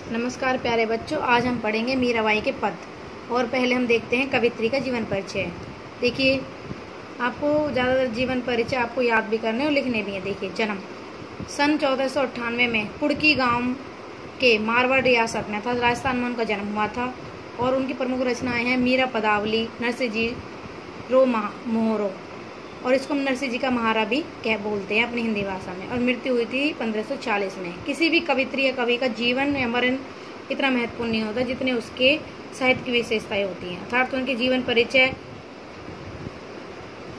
नमस्कार प्यारे बच्चों, आज हम पढ़ेंगे मीराबाई के पद। और पहले हम देखते हैं कवित्री का जीवन परिचय। देखिए, आपको ज़्यादातर जीवन परिचय आपको याद भी करने और लिखने भी हैं। देखिए, जन्म सन 1498 में कुड़की गांव के मारवाड़ रियासत में अर्थात राजस्थान में उनका जन्म हुआ था। और उनकी प्रमुख रचनाएं हैं मीरा पदावली, नरसिंह जी रो मोहरो, और इसको हम नरसिंह जी का महारा भी कह बोलते हैं अपनी हिंदी भाषा में। और मृत्यु हुई थी 1540 में। किसी भी कवित्री या कवि का जीवन या मरण इतना महत्वपूर्ण नहीं होता जितने उसके साहित्य की विशेषताएं होती हैं। अर्थात उनके जीवन परिचय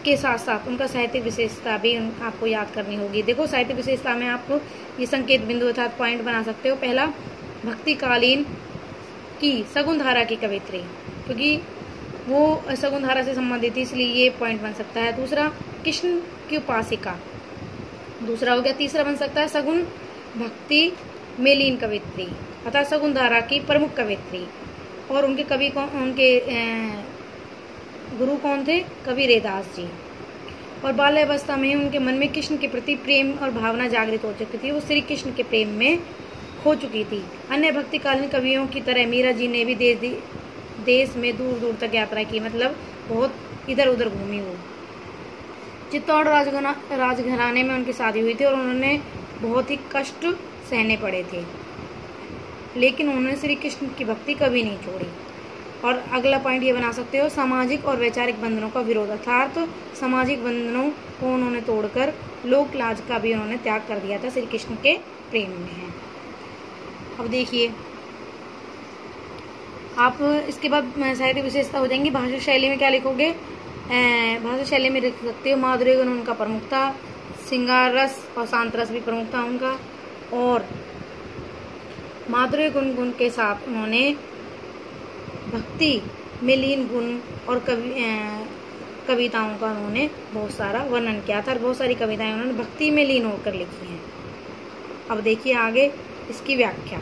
के साथ साथ उनका साहित्यिक विशेषता भी आपको याद करनी होगी। देखो, साहित्य विशेषता में आपको ये संकेत बिंदु अर्थात पॉइंट बना सकते हो। पहला, भक्तिकालीन की शकुंतला की कवित्री, क्योंकि वो शकुंतला से संबंधित थी, इसलिए ये पॉइंट बन सकता है। दूसरा, कृष्ण की उपासिका, दूसरा हो गया। तीसरा बन सकता है सगुन भक्ति में लीन कवित्री अर्थात शकुंतला की प्रमुख कवित्री। और उनके कवि कौन, उनके गुरु कौन थे? कवि रैदास जी। और बाल्यावस्था में उनके मन में कृष्ण के प्रति प्रेम और भावना जागृत हो चुकी थी। वो श्री कृष्ण के प्रेम में खो चुकी थी। अन्य भक्तिकालीन कवियों की तरह मीरा जी ने भी देश में दूर दूर तक यात्रा की, मतलब बहुत इधर उधर घूमी। वो चित्तौड़ राजघराने में उनकी शादी हुई थी और उन्होंने बहुत ही कष्ट सहने पड़े थे, लेकिन उन्होंने श्री कृष्ण की भक्ति कभी नहीं छोड़ी। और अगला पॉइंट ये बना सकते हो, सामाजिक और वैचारिक बंधनों का विरोध, अर्थात सामाजिक बंधनों को उन्होंने तोड़कर लोक लाज का भी उन्होंने त्याग कर दिया था, श्री कृष्ण के प्रेम में है। अब देखिए, आप इसके बाद साहित्य विशेषता हो जाएंगी। भाषा शैली में क्या लिखोगे? भाषा शैली में लिख सकते हो माधुर्य गुण उनका प्रमुख था, श्रृंगार रस और शांत रस भी प्रमुख था उनका। और माधुर्य गुण के साथ उन्होंने भक्ति में लीन गुण और कविताओं का उन्होंने बहुत सारा वर्णन किया था। और बहुत सारी कविताएं उन्होंने भक्ति में लीन होकर लिखी हैं। अब देखिए आगे इसकी व्याख्या,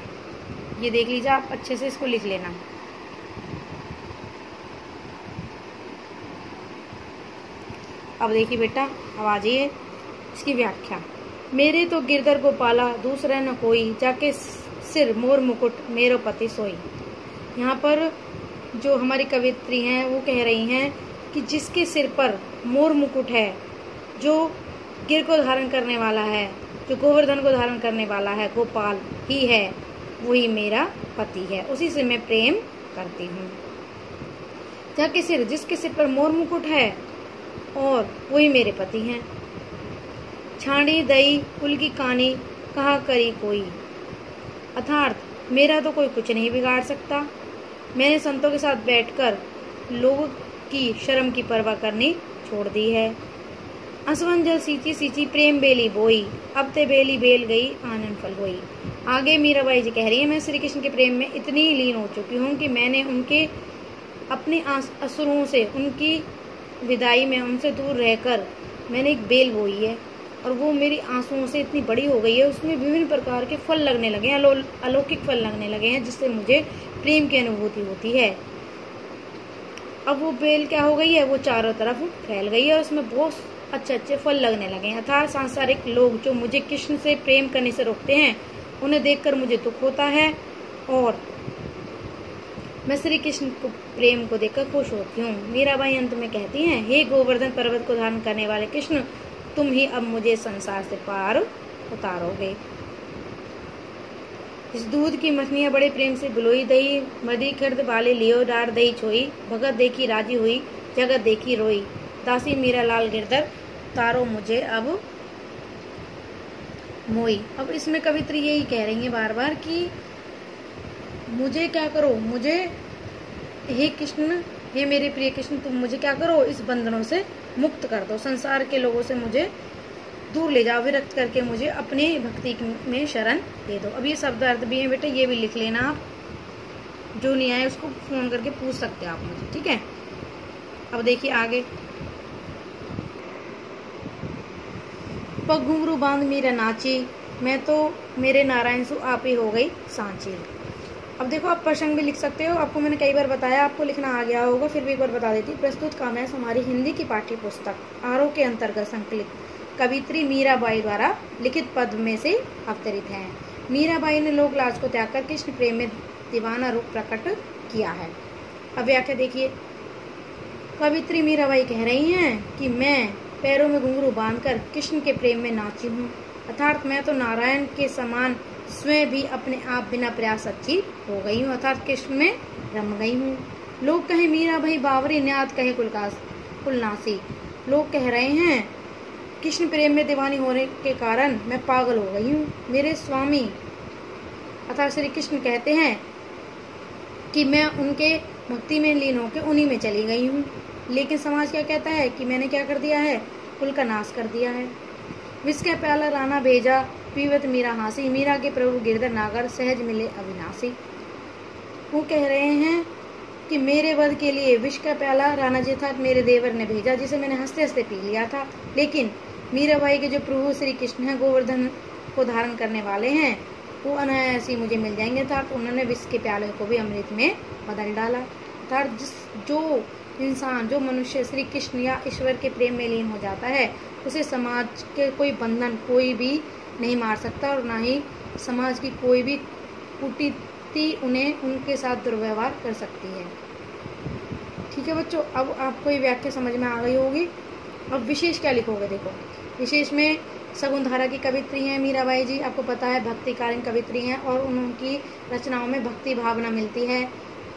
ये देख लीजिए, आप अच्छे से इसको लिख लेना। अब देखिए बेटा, अब आ जाइए इसकी व्याख्या। मेरे तो गिरधर को पाला दूसरा न कोई, जाके सिर मोर मुकुट मेरो पति सोई। यहाँ पर जो हमारी कवित्री हैं वो कह रही हैं कि जिसके सिर पर मोर मुकुट है, जो गिर को धारण करने वाला है, जो गोवर्धन को धारण करने वाला है, गोपाल ही है, वही मेरा पति है, उसी से मैं प्रेम करती हूँ। जाके सिर, जिसके सिर पर मोर मुकुट है और वही मेरे पति हैं। छाड़ी दई कुल की कहानी कहा करी कोई, अर्थात मेरा तो कोई कुछ नहीं बिगाड़ सकता। मैंने संतों के साथ बैठकर लोगों की शर्म की परवाह करनी छोड़ दी है। असवन जल सींची सींची प्रेम बेली बोई, अब ते बेली बेल गई आनंद फल होई। आगे मीराबाई जी कह रही है, मैं श्री कृष्ण के प्रेम में इतनी लीन हो चुकी हूँ कि मैंने उनके अपने असुरों से, उनकी विदाई में उनसे दूर रहकर मैंने एक बेल बोई है, और वो मेरी आंसुओं से इतनी बड़ी हो गई है, उसमें विभिन्न प्रकार के फल लगने लगे हैं, अलौकिक फल लगने लगे हैं, जिससे मुझे प्रेम की अनुभूति होती है। अब वो बेल क्या हो गई है? वो चारों तरफ फैल गई है और उसमें बहुत अच्छे अच्छे फल लगने लगे हैं। अर्थात सांसारिक लोग जो मुझे कृष्ण से प्रेम करने से रोकते हैं, उन्हें देखकर मुझे दुख होता है, और मैं श्री कृष्ण को प्रेम को देखकर खुश होती हूँ। मीराबाई अंत में कहती हैं, हे गोवर्धन पर्वत को धारण करने वाले कृष्ण, तुम ही अब मुझे संसार से पार उतारोगे। इस दूध की मछलियाँ बड़े प्रेम से बिलोई दही, मदी खिर्द वाले लियो डार दही छोई, भगत देखी राजी हुई, जगत देखी रोई, दासी मीरा लाल गिरधर तारो मुझे अब मोई। अब इसमें कवित्री यही कह रही है बार बार कि मुझे क्या करो, मुझे हे कृष्ण, हे मेरे प्रिय कृष्ण, तुम मुझे क्या करो, इस बंधनों से मुक्त कर दो, संसार के लोगों से मुझे दूर ले जाओ, विरक्त करके मुझे अपनी भक्ति में शरण दे दो। अब ये शब्द अर्थ भी है बेटा, ये भी लिख लेना आप, जो नहीं आए उसको फोन करके पूछ सकते हैं आप मुझे, ठीक है। अब देखिए आगे, पग घुंघरू बांध मीरा नाची, मैं तो मेरे नारायण सु आप ही हो गई सांची। अब देखो, आप प्रसंग भी लिख सकते हो। आपको मैंने कई बार बताया, आपको लिखना आ गया होगा, फिर भी एक बार बता देती। प्रस्तुत कामयास हमारी हिंदी की पाठ्य पुस्तक आरोह के अंतर्गत संकलित कवित्री मीराबाई द्वारा लिखित पद में से अवतरित हैं। मीराबाई ने लोक लाज को त्याग कर कृष्ण प्रेम में दीवाना रूप प्रकट किया है। अब व्याख्या देखिए, कवित्री मीराबाई कह रही हैं कि मैं पैरों में घुंघरू बांधकर कृष्ण के प्रेम में नाची हूँ, अर्थात मैं तो नारायण के समान स्वयं भी अपने आप बिना प्रयास सच्ची हो गई हूँ, अर्थात कृष्ण में रम गई हूँ। लोग कहे मीराबाई बावरी, न्यात कहे कुलनासी। लोग कह रहे हैं कृष्ण प्रेम में दीवानी होने के कारण मैं पागल हो गई हूँ। मेरे स्वामी अर्थात श्री कृष्ण कहते हैं कि मैं उनके भक्ति में लीन होकर उन्हीं में चली गई हूँ, लेकिन समाज क्या कहता है कि मैंने क्या कर दिया है, कुल का नाश कर दिया है। विष का प्याला राना भेजा, पीवत मीरा हासी, मीरा के प्रभु गिरधर नागर, सहज मिले अविनाशी। वो कह रहे हैं कि मेरे वध के लिए विष का प्याला राणा जी था मेरे देवर ने भेजा, जिसे मैंने हंसते हंसते पी लिया था, लेकिन मीराबाई के जो प्रभु श्री कृष्ण हैं, गोवर्धन को धारण करने वाले हैं, वो अनायास ही मुझे मिल जाएंगे। अर्थात उन्होंने विष के प्याले को भी अमृत में बदल डाला। अर्थात जो इंसान, जो मनुष्य श्री कृष्ण या ईश्वर के प्रेम में लीन हो जाता है, उसे समाज के कोई बंधन कोई भी नहीं मार सकता, और ना ही समाज की कोई भी कुटीति उन्हें उनके साथ दुर्व्यवहार कर सकती है। ठीक है बच्चों, अब आपको ये व्याख्या समझ में आ गई होगी। अब विशेष क्या लिखोगे, देखो विशेष में शकुंतला की कवित्री हैं मीराबाई जी, आपको पता है भक्तिकालीन कवित्री हैं, और उनकी रचनाओं में भक्ति भावना मिलती है,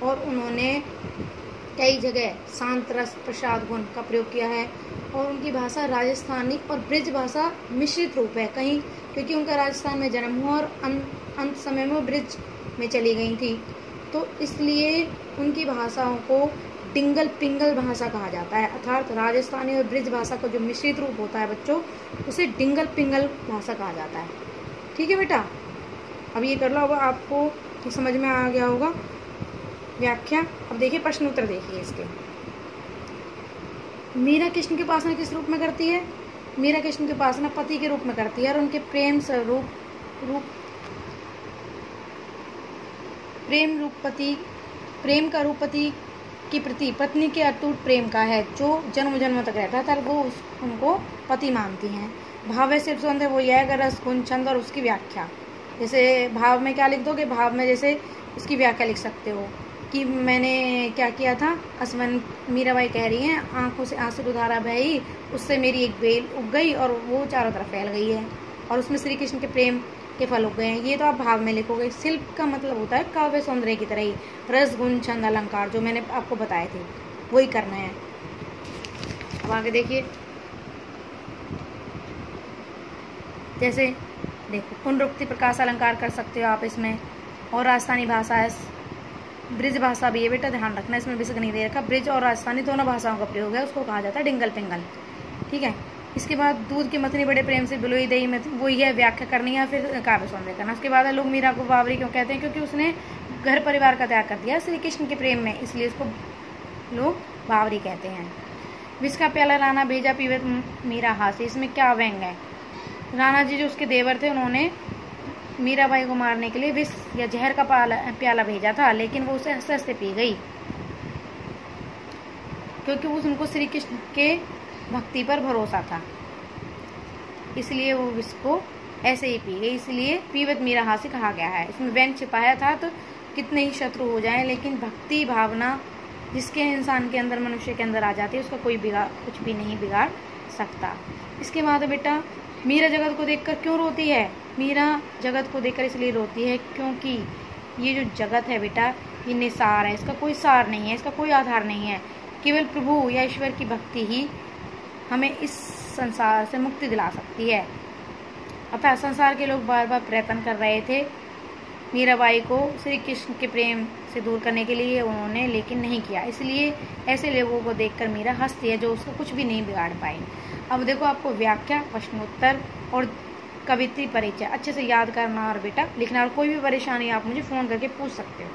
और उन्होंने कई जगह शांत रस प्रसाद गुण का प्रयोग किया है, और उनकी भाषा राजस्थानी और ब्रिज भाषा मिश्रित रूप है कहीं, क्योंकि उनका राजस्थान में जन्म हुआ और अंत समय में ब्रिज में चली गई थी, तो इसलिए उनकी भाषाओं को डिंगल पिंगल भाषा कहा जाता है। अर्थात राजस्थानी और ब्रिज भाषा का जो मिश्रित रूप होता है बच्चों, उसे डिंगल पिंगल भाषा कहा जाता है। ठीक है बेटा, अब ये कर लो, अब आपको ये समझ में आ गया होगा व्याख्या। अब देखिए प्रश्न उत्तर देखिए इसके। मीरा कृष्ण की उपासना किस रूप में करती है? मीरा कृष्ण की उपासना पति के रूप में करती है, और उनके प्रेम का रूप पति की प्रति पत्नी के अटूट प्रेम का है, जो जन्म जन्म तक रहता था, वो उनको पति मानती हैं। भाव है सिर्फ सौंदर्य, वो यह रस गुण छंद और उसकी व्याख्या। जैसे भाव में क्या लिख दोगे, भाव में जैसे उसकी व्याख्या लिख सकते हो कि मैंने क्या किया था। असमन मीराबाई कह रही हैं, आंखों से आंसू धारा बही, उससे मेरी एक बेल उग गई और वो चारों तरफ फैल गई है, और उसमें श्री कृष्ण के प्रेम के फल उग गए हैं। ये तो आप भाव में लिखोगे। शिल्प का मतलब होता है काव्य सौंदर्य की तरह ही रस गुण छंद अलंकार, जो मैंने आपको बताए थे वही करना है। अब आगे देखिए, जैसे देखो पुनरुक्ति प्रकाश अलंकार कर सकते हो आप इसमें, और राजस्थानी भाषा है, ब्रिज भाषा भी है बेटा, ध्यान रखना इसमें विसर्ग नहीं दे रखा। ब्रिज और राजस्थानी दोनों भाषाओं का प्रयोग है, उसको कहा जाता है डिंगल पिंगल। ठीक है, इसके बाद दूध की मथनी बड़े प्रेम से बिलोई दही में, वो यह व्याख्या करनी है, फिर काव्य सौंदर्य करना। उसके बाद लोग मीरा को बावरी क्यों कहते हैं? क्योंकि उसने घर परिवार का त्याग कर दिया श्री कृष्ण के प्रेम में, इसलिए उसको लोग बावरी कहते हैं। विष का प्याला राणा भेजा पीवत मीरा हासी, इसमें क्या व्यंग है? राणा जी जो उसके देवर थे, उन्होंने मीराबाई को मारने के लिए विष या जहर का प्याला भेजा था, लेकिन वो उसे हंसते हंसते पी गई, क्योंकि उनको श्री कृष्ण के भक्ति पर भरोसा था, इसलिए वो विष को ऐसे ही पी गई, इसलिए पीवत मीरा हासी कहा गया है। इसमें व्यंग छिपाया था, तो कितने ही शत्रु हो जाएं, लेकिन भक्ति भावना जिसके इंसान के अंदर, मनुष्य के अंदर आ जाती है, उसका कोई कुछ भी नहीं बिगाड़ सकता। इसके बाद बेटा, मीरा जगत को देखकर क्यों रोती है? मीरा जगत को देखकर इसलिए रोती है क्योंकि ये जो जगत है बेटा, ये निसार है, इसका कोई सार नहीं है, इसका कोई आधार नहीं है। केवल प्रभु या ईश्वर की भक्ति ही हमें इस संसार से मुक्ति दिला सकती है। अतः संसार के लोग बार बार प्रयत्न कर रहे थे मीराबाई को श्री कृष्ण के प्रेम से दूर करने के लिए, उन्होंने लेकिन नहीं किया, इसलिए ऐसे लोगों को देखकर मीरा हंसती है, जो उसको कुछ भी नहीं बिगाड़ पाए। अब देखो, आपको व्याख्या, प्रश्नोत्तर और कवित्री परिचय अच्छे से याद करना और बेटा लिखना, और कोई भी परेशानी आप मुझे फ़ोन करके पूछ सकते हो।